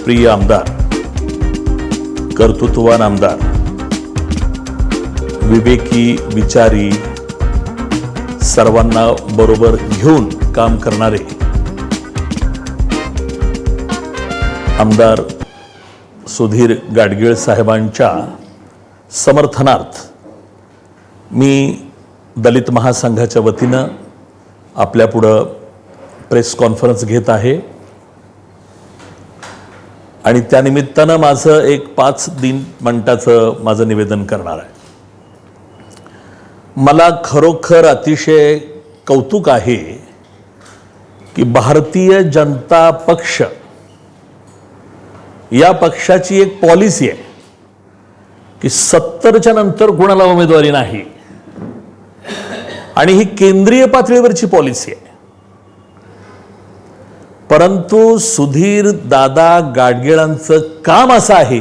देशप्रिय आमदार, कर्तृत्ववान आमदार, विवेकी, विचारी, सर्वांना बरोबर घेऊन काम करणारे आमदार सुधीर गाडगीळ साहेबांच्या समर्थनार्थ मी दलित महासंघाच्या वतीनं आपल्यापुढं प्रेस कॉन्फरन्स घेत आहे आणि त्यानिमित्तानं माझं एक 5 मिनिटाचं माझं निवेदन करणार आहे. मला खरोखर अतिशय कौतुक आहे की भारतीय जनता पक्ष या पक्षाची एक पॉलिसी आहे की 70च्या नंतर कोणाला उमेदवारी नाही आणि ही केंद्रीय पातळीवरची पॉलिसी आहे. परंतु सुधीर दादा गाडगीळांचं काम असं आहे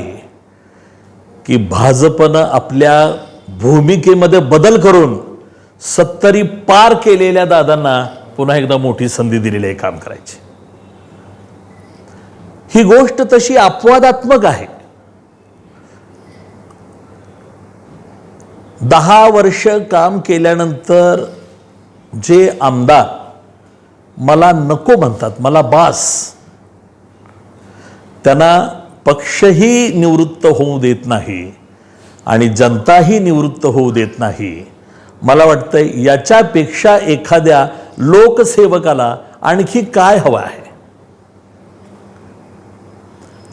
की भाजपनं आपल्या भूमिकेमध्ये बदल करून 70 पार केलेल्या दादांना पुन्हा एकदा मोठी संधी दिलेली आहे काम करायची. ही गोष्ट तशी अपवादात्मक आहे. 10 वर्ष काम केल्यानंतर जे आमदार मला नको म्हणतात, मला बास, त्यांना पक्षही निवृत्त होऊ देत नाही आणि जनताही निवृत्त होऊ देत नाही. मला वाटतं याच्यापेक्षा एखाद्या लोकसेवकाला आणखी काय हवं आहे.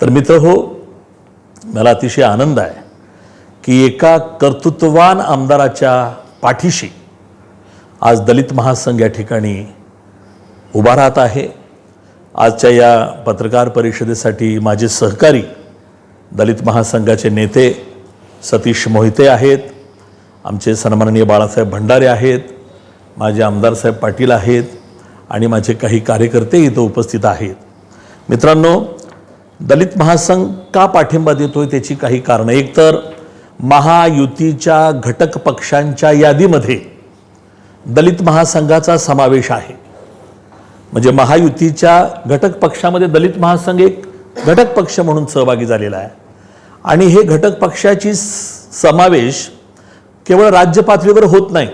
तर मित्र हो, मला अतिशय आनंद आहे की एका कर्तृत्ववान आमदाराच्या पाठीशी आज दलित महासंघ या ठिकाणी उभा राहत आहे. आजच्या या पत्रकार परिषदेसाठी माझे सहकारी दलित महासंघाचे नेते सतीश मोहिते आहेत, आमचे सन्माननीय बाळासाहेब भंडारे आहेत, माझे आमदारसाहेब पाटील आहेत आणि माझे काही कार्यकर्ते इथं उपस्थित आहेत. मित्रांनो, दलित महासंघ का पाठिंबा देतोय त्याची काही कारणं. एक तर महायुतीच्या घटक पक्षांच्या यादीमध्ये दलित महासंघाचा समावेश आहे. म्हणजे महायुतीच्या घटक पक्षामध्ये दलित महासंघ एक घटक पक्ष म्हणून सहभागी झालेला आहे आणि हे घटक पक्षाची समावेश केवळ राज्य पातळीवर होत नाही,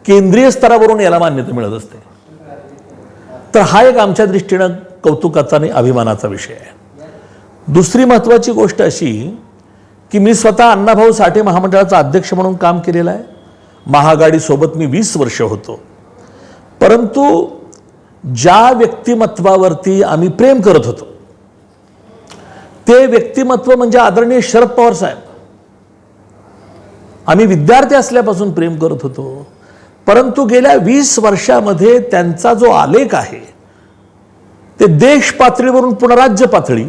केंद्रीय स्तरावरून याला मान्यता मिळत असते. तर हा एक आमच्या दृष्टीनं कौतुकाचा आणि अभिमानाचा विषय आहे. दुसरी महत्त्वाची गोष्ट अशी की मी स्वतः अण्णाभाऊ साठे महामंडळाचा अध्यक्ष म्हणून काम केलेलं आहे. महाआघाडीसोबत मी 20 वर्ष होतो. परंतु ज्या व्यक्तिमत्वावरती आम्ही प्रेम करत होतो ते व्यक्तिमत्व म्हणजे आदरणीय शरद पवार साहेब. आम्ही विद्यार्थी असल्यापासून प्रेम करत होतो, परंतु गेल्या 20 वर्षामध्ये त्यांचा जो आलेख आहे ते देश पातळीवरून पुन्हा राज्य पातळी,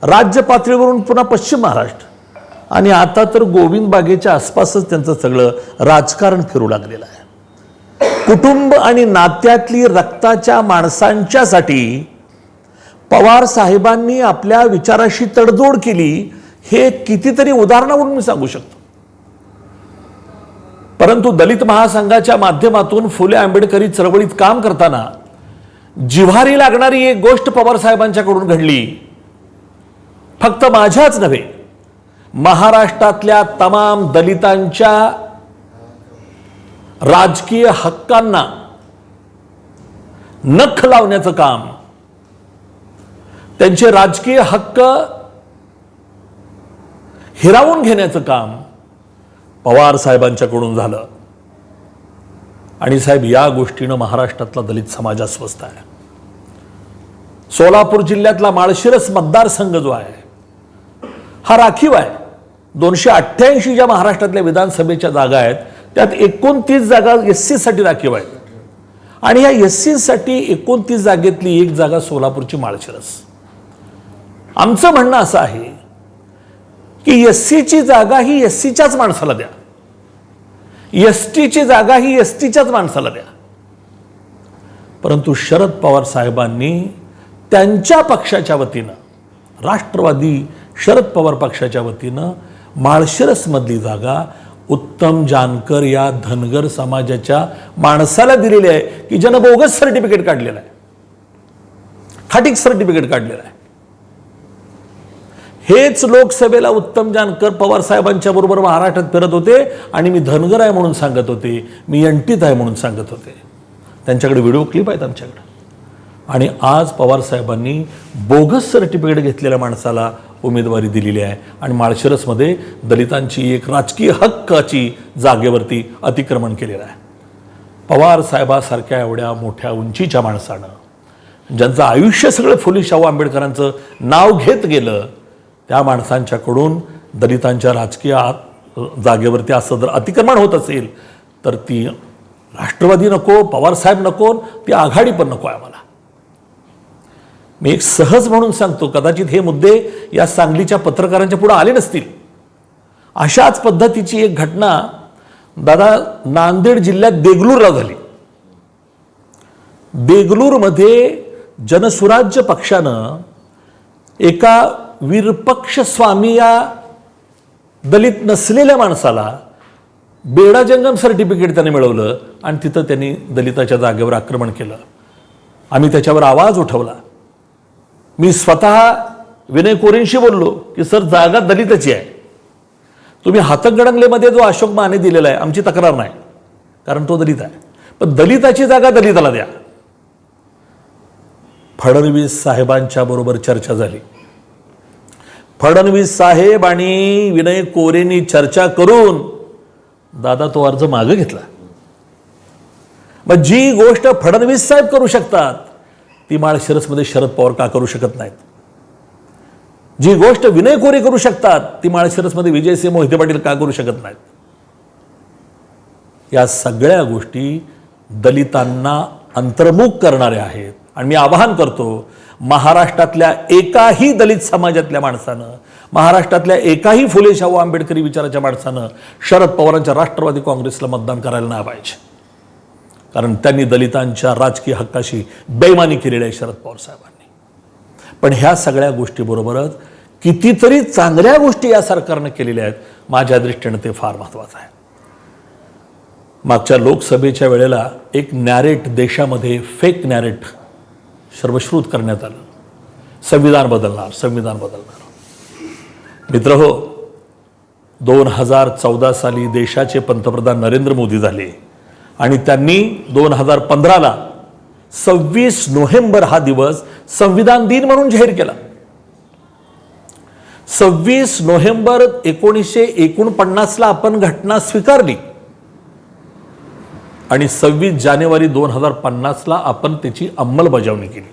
राज्य पातळीवरून पुन्हा पश्चिम महाराष्ट्र आणि आता तर गोविंद बागेच्या आसपासच त्यांचं सगळं राजकारण फिरू लागलेलं आहे. कुटुंब आणि नात्यातली रक्ताच्या माणसांच्यासाठी पवार साहेबांनी आपल्या विचाराशी तडजोड केली, हे कितीतरी उदाहरणावरून मी सांगू शकतो. परंतु दलित महासंघाच्या माध्यमातून फुले आंबेडकरी चळवळीत काम करताना जिव्हारी लागणारी एक गोष्ट पवार साहेबांच्याकडून घडली. फक्त माझ्याच नव्हे, महाराष्ट्रातल्या तमाम दलितांच्या राजकीय हक्कांना नख लावण्याचं काम, त्यांचे राजकीय हक्क हिरावून घेण्याचं काम पवार साहेबांच्याकडून झालं. आणि साहेब, या गोष्टीनं महाराष्ट्रातला दलित समाज अस्वस्थ आहे. सोलापूर जिल्ह्यातला माळशिरस मतदारसंघ जो आहे हा राखीव आहे. 288 ज्या महाराष्ट्रातल्या विधानसभेच्या जागा आहेत त्यात 29 जागा SC साठी राखीव आहेत आणि या SC साठी 29 जागेतली एक जागा सोलापूरची माळशिरस. आमचं म्हणणं असं आहे की SC ची जागा ही SCच्याच माणसाला द्या, ST ची जागा ही STच्याच माणसाला द्या. परंतु शरद पवार साहेबांनी त्यांच्या पक्षाच्या वतीनं, राष्ट्रवादी शरद पवार पक्षाच्या वतीनं माळशिरस मधली जागा उत्तम जानकर या धनगर समाजाच्या माणसाला दिलेली आहे की ज्यानं बोगस सर्टिफिकेट काढलेलं आहे, खाटीक सर्टिफिकेट काढलेलं आहे. हेच लोकसभेला उत्तम जानकर पवार साहेबांच्या बरोबर महाराष्ट्रात फिरत होते आणि मी धनगर आहे म्हणून सांगत होते, मी एंटीत आहे म्हणून सांगत होते. त्यांच्याकडे व्हिडिओ क्लिप आहेत आमच्याकडे. आणि आज पवार साहेबांनी बोगस सर्टिफिकेट घेतलेल्या माणसाला उमेदवारी दिलेली आहे आणि माळशिरसमध्ये दलितांची एक राजकीय हक्काची जागेवरती अतिक्रमण केलेलं आहे. पवार साहेबासारख्या एवढ्या मोठ्या उंचीच्या माणसानं, ज्यांचं आयुष्य सगळं फुले शाहू आंबेडकरांचं नाव घेत गेलं, त्या माणसांच्याकडून दलितांच्या राजकीय जागेवरती असं जर अतिक्रमण होत असेल तर ती राष्ट्रवादी नको, पवारसाहेब नको, ती आघाडी पण नको आहे आम्हाला. मी एक सहज म्हणून सांगतो, कदाचित हे मुद्दे या सांगलीच्या पत्रकारांच्या पुढे आले नसतील. अशाच पद्धतीची एक घटना दादा नांदेड जिल्ह्यात देगलूरला झाली. देगलूरमध्ये जनसुराज्य पक्षानं एका विरपक्ष स्वामी या दलित नसलेल्या माणसाला बेडा जंगम सर्टिफिकेट त्याने मिळवलं आणि तिथं त्यांनी दलिताच्या जागेवर आक्रमण केलं. आम्ही त्याच्यावर आवाज उठवला. मी स्वतः विनय कोरेंशी बोललो की सर, जागा दलिताची आहे, तुम्ही हातकणंगलेमध्ये जो अशोक माने दिलेला आहे आमची तक्रार नाही, कारण तो दलित आहे, पण दलिताची जागा दलिताला द्या. फडणवीस साहेबांच्या बरोबर चर्चा झाली. फडणवीस साहेब आणि विनय कोरेंनी चर्चा करून दादा तो अर्ज मागे घेतला. मग जी गोष्ट फडणवीस साहेब करू शकतात ती माळशिरसमध्ये शरद पवार का करू शकत नाहीत? जी गोष्ट विनय कोरे करू शकतात ती माळशिरसमध्ये विजयसिंह मोहिते पाटील का करू शकत नाहीत? या सगळ्या गोष्टी दलितांना अंतर्मुख करणाऱ्या आहेत. आणि मी आवाहन करतो, महाराष्ट्रातल्या एकाही दलित समाजातल्या माणसानं, महाराष्ट्रातल्या एकाही फुले शाहू आंबेडकरी विचाराच्या माणसानं शरद पवारांच्या राष्ट्रवादी काँग्रेसला मतदान करायला नाही पाहिजे, कारण त्यांनी दलितांच्या राजकीय हक्काशी बेईमानी केलेली आहे शरद पवार साहेबांनी. पण ह्या सगळ्या गोष्टीबरोबरच कितीतरी चांगल्या गोष्टी या सरकारनं केलेल्या आहेत. माझ्या दृष्टीनं ते फार महत्त्वाचं आहे. मागच्या लोकसभेच्या वेळेला एक नॅरेट देशामध्ये, फेक नॅरेट सर्वश्रुत करण्यात आलं, संविधान बदलणार, संविधान बदलणार. मित्रहो, 2014 साली देशाचे पंतप्रधान नरेंद्र मोदी झाले आणि त्यांनी 2015ला 26 नोव्हेंबर हा दिवस संविधान दिन म्हणून जाहीर केला. 26 नोव्हेंबर 1949ला आपण घटना स्वीकारली आणि 26 जानेवारी 2050ला आपण त्याची अंमलबजावणी केली.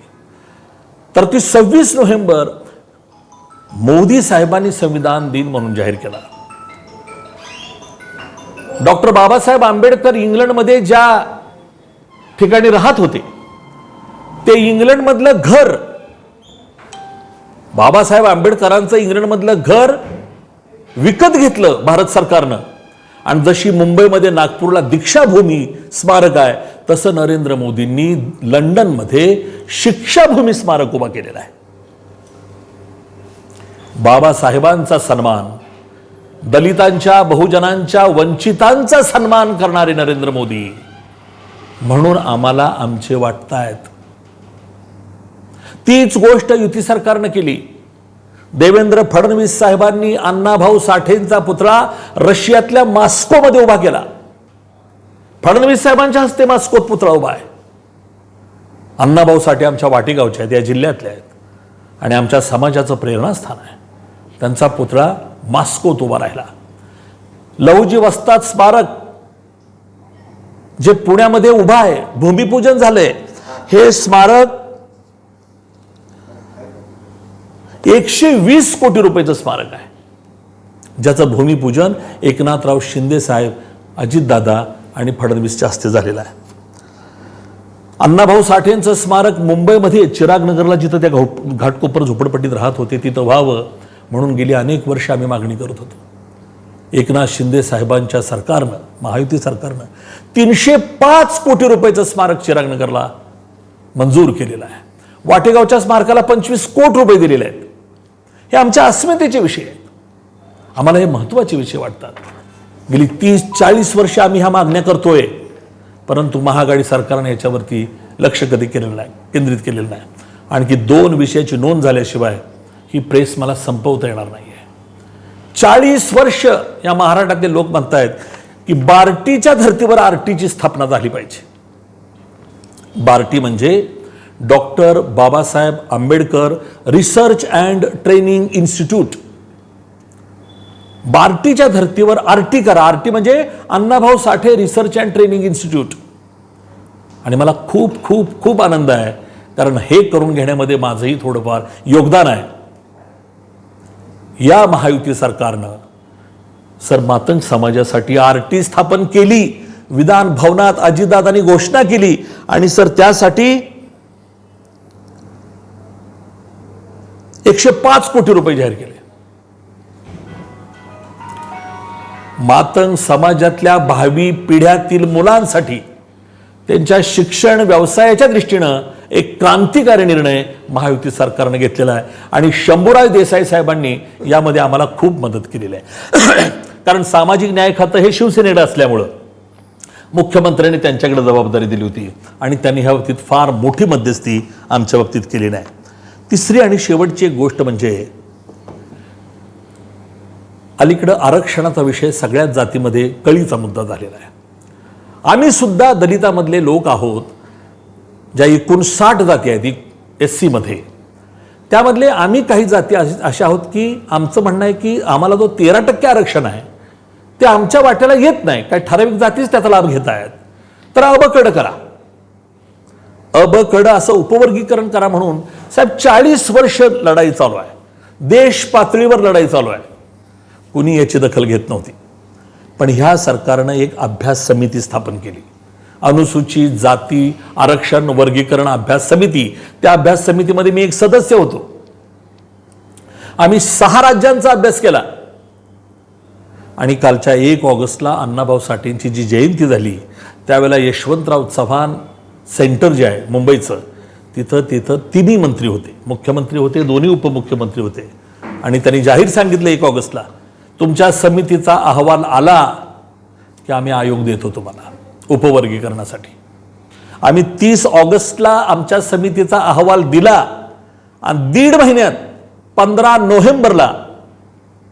तर ती 26 नोव्हेंबर मोदी साहेबांनी संविधान दिन म्हणून जाहीर केला. डॉक्टर बाबासाहेब आंबेडकर इंग्लंडमध्ये ज्या ठिकाणी राहत होते ते इंग्लंडमधलं घर, बाबासाहेब आंबेडकरांचं इंग्लंडमधलं घर विकत घेतलं भारत सरकारनं. आणि जशी मुंबईमध्ये नागपूरला दीक्षाभूमी स्मारक आहे तसं नरेंद्र मोदींनी लंडनमध्ये शिक्षाभूमी स्मारक उभा केलेला आहे. बाबासाहेबांचा सन्मान, दलितांच्या, बहुजनांच्या, वंचितांचा सन्मान करणारे नरेंद्र मोदी म्हणून आम्हाला आमचे वाटतायत. तीच गोष्ट युती सरकारनं केली. देवेंद्र फडणवीस साहेबांनी अण्णाभाऊ साठेंचा पुतळा रशियातल्या मॉस्कोमध्ये उभा केला. फडणवीस साहेबांच्या हस्ते मॉस्कोत पुतळा उभा आहे. अण्णाभाऊ साठे आमच्या वाटेगावच्या आहेत, या जिल्ह्यातल्या आहेत आणि आमच्या समाजाचं प्रेरणास्थान आहे. त्यांचा पुतळा मॉस्कोत उभा राहिला. लहुजी वस्ताद स्मारक जे पुण्यामध्ये उभा आहे, भूमिपूजन झालंय. हे स्मारक 120 कोटी रुपयाचं स्मारक आहे, ज्याचं भूमिपूजन एकनाथराव शिंदे साहेब, अजितदादा आणि फडणवीसच्या हस्ते झालेलं आहे. अण्णाभाऊ साठेंचं स्मारक मुंबईमध्ये चिरागनगरला, जिथं त्या घाटकोपर झोपडपट्टीत राहत होते, तिथं व्हावं म्हणून गेली अनेक वर्ष आम्ही मागणी करत होतो. एकनाथ शिंदे साहेबांच्या सरकारनं, महायुती सरकारनं 305 कोटी रुपयाचं स्मारक चिरागनगरला मंजूर केलेलं आहे. वाटेगावच्या स्मारकाला 25 कोटी रुपये दिलेले आहेत. हे आमच्या अस्मितेचे विषय आहेत. आम्हाला हे महत्त्वाचे विषय वाटतात. गेली 30-40 वर्ष आम्ही ह्या मागण्या करतोय, परंतु महाआघाडी सरकारने याच्यावरती लक्ष कधी केलेलं नाही, केंद्रित केलेलं नाही. आणखी 2 विषयाची नोंद झाल्याशिवाय ही प्रेस मला संपवता येणार नाही आहे. 40 वर्ष या महाराष्ट्रातले लोक म्हणतायत की बार्टीच्या धर्तीवर आरटीची स्थापना झाली पाहिजे. बार्टी म्हणजे doctor Babasaheb Ambedkar research and training institute. बार्टीच्या धर्तीवर आरटी करा. आरटी म्हणजे Annabhau Sathe research and training institute. आणि मला खूप खूप खूप आनंद आहे, कारण हे करून घेण्यामध्ये माझंही थोडंफार योगदान आहे. या महायुती सरकारनं सर मातंग समाजासाठी आरटी स्थापन केली. विधान भवनात अजितदादांनी घोषणा केली आणि सर त्यासाठी 105 कोटी रुपये जाहीर केले. मातंग समाजातल्या भावी पिढ्यातील मुलांसाठी त्यांच्या शिक्षण व्यवसायाच्या दृष्टीनं एक क्रांतिकारी निर्णय महायुती सरकारने घेतलेला आहे. आणि शंभूराज देसाई साहेबांनी यामध्ये आम्हाला खूप मदत केलेली आहे. कारण सामाजिक न्याय खातं हे शिवसेनेकडे असल्यामुळं मुख्यमंत्र्यांनी त्यांच्याकडे जबाबदारी दिली होती आणि त्यांनी ह्या बाबतीत फार मोठी मध्यस्थी आमच्या बाबतीत केली नाही. तिसरी आणि शेवटची एक गोष्ट म्हणजे अलीकडं आरक्षणाचा विषय सगळ्याच जातीमध्ये कळीचा मुद्दा झालेला आहे. आम्ही सुद्धा दलितामधले लोक आहोत. ज्या 59 जाती आहेत SC मध्ये, त्यामधले आम्ही काही जाती अशा आहोत की आमचं म्हणणं आहे की आम्हाला जो 13% आरक्षण आहे ते आमच्या वाट्याला येत नाही. काही ठराविक जातीच त्याचा लाभ घेत आहेत. तर अबकड करा, अबकड असं उपवर्गीकरण करा म्हणून साहेब 40 वर्ष लढाई चालू आहे. देश पातळीवर लढाई चालू आहे. कुणी याची दखल घेत नव्हती. पण ह्या सरकारनं एक अभ्यास समिती स्थापन केली, अनुसूचित जाती आरक्षण वर्गीकरण अभ्यास समिती. त्या अभ्यास समितीमध्ये मी एक सदस्य होतो. आम्ही 6 राज्यांचा अभ्यास केला. आणि कालच्या 1 ऑगस्टला अण्णाभाऊ साठेंची जी जयंती झाली त्यावेळेला यशवंतराव चव्हाण सेंटर जे आहे मुंबईचं, तिथं तिन्ही मंत्री होते, मुख्यमंत्री होते, दोन्ही उपमुख्यमंत्री होते. आणि त्यांनी जाहीर सांगितलं 1 ऑगस्टला, तुमच्या समितीचा अहवाल आला की आम्ही आयोग देतो तुम्हाला उपवर्गीकरणासाठी. आम्ही 30 ऑगस्टला आमच्या समितीचा अहवाल दिला आणि 1.5 महिन्यात 15 नोव्हेंबरला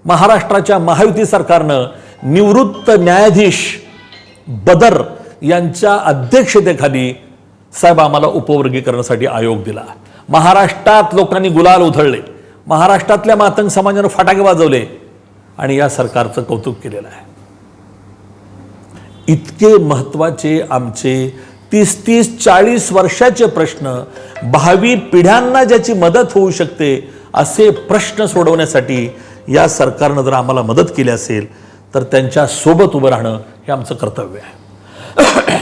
महाराष्ट्राच्या महायुती सरकारनं निवृत्त न्यायाधीश बदर यांच्या अध्यक्षतेखाली साहेब आम्हाला उपवर्गीकरणासाठी आयोग दिला. महाराष्ट्रात लोकांनी गुलाल उधळले, महाराष्ट्रातल्या मातंग समाजानं फटाके वाजवले आणि या सरकारचं कौतुक केलेलं आहे. इतके महत्त्वाचे आमचे 30-40 वर्षाचे प्रश्न, भावी पिढ्यांना ज्याची मदत होऊ शकते असे प्रश्न सोडवण्यासाठी या सरकारनं जर आम्हाला मदत केली असेल तर त्यांच्या सोबत उभं राहणं हे आमचं कर्तव्य आहे.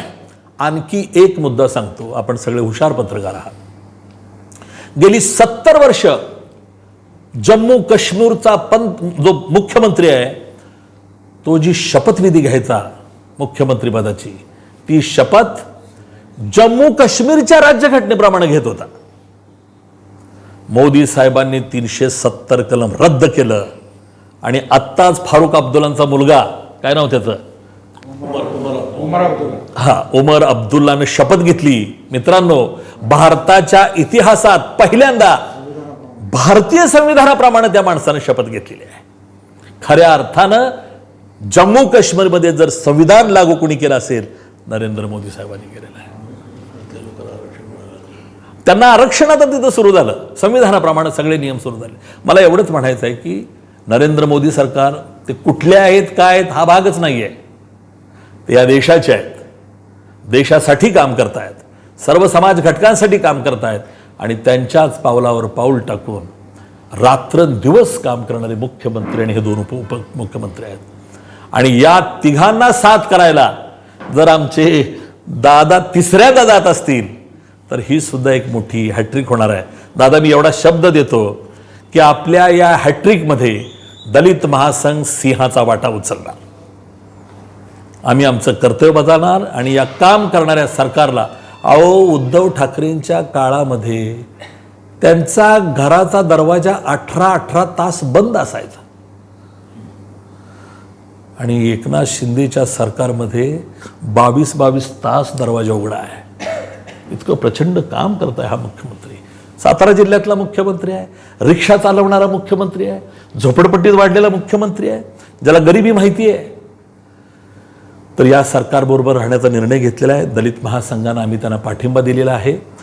आणखी एक मुद्दा सांगतो, आपण सगळे हुशार पत्रकार आहात. गेली 70 वर्ष जम्मू काश्मीरचा जो मुख्यमंत्री आहे तो जी शपथविधी घ्यायचा मुख्यमंत्रीपदाची, ती शपथ जम्मू काश्मीरच्या राज्यघटनेप्रमाणे घेत होता. मोदी साहेबांनी 370 कलम रद्द केलं आणि आत्ताच फारुख अब्दुल्लांचा मुलगा, काय नाव त्याचं, उमर अब्दुल्लानं शपथ घेतली. मित्रांनो, भारताच्या इतिहासात पहिल्यांदा भारतीय संविधानाप्रमाणे त्या माणसानं शपथ घेतलेली आहे. खऱ्या अर्थानं जम्मू काश्मीरमध्ये जर संविधान लागू कोणी केलं असेल, नरेंद्र मोदी साहेबांनी केलेलं आहे. त्यांना आरक्षण आता तिथं सुरू झालं, संविधानाप्रमाणे सगळे नियम सुरू झाले. मला एवढंच म्हणायचं आहे की नरेंद्र मोदी सरकार ते कुठले आहेत काय आहेत हा भागच नाही आहे. ते या देशाचे आहेत, देशासाठी काम करतायत, सर्व समाज घटकांसाठी काम करतायत आणि त्यांच्याच पावलावर पाऊल टाकून रात्रंदिवस काम करणारे मुख्यमंत्री आणि हे 2 उपमुख्यमंत्री आहेत. आणि या तिघांना साथ करायला जर आमचे दादा तिसऱ्यांदा जात असतील तर ही सुद्धा एक मोठी हॅट्रिक होणार आहे. दादा, मी एवढा शब्द देतो की आपल्या या हॅट्रिकमध्ये दलित महासंघ सिंहाचा वाटा उचलणार. आम्ही आमचं कर्तव्य बजावणार आणि या काम करणाऱ्या सरकारला, अहो उद्धव ठाकरेंच्या काळामध्ये त्यांचा घराचा दरवाजा 18 तास बंद असायचा आणि एकनाथ शिंदेच्या सरकारमध्ये 22 तास दरवाजा उघडा आहे. इतकं प्रचंड काम करत आहे हा मुख्यमंत्री. सातारा जिल्ह्यातला मुख्यमंत्री आहे, रिक्षा चालवणारा मुख्यमंत्री आहे, झोपडपट्टीत वाढलेला मुख्यमंत्री आहे, ज्याला गरिबी माहिती आहे. तर या सरकारबरोबर राहण्याचा निर्णय घेतलेला आहे. दलित महासंघानं आम्ही त्यांना पाठिंबा दिलेला आहे.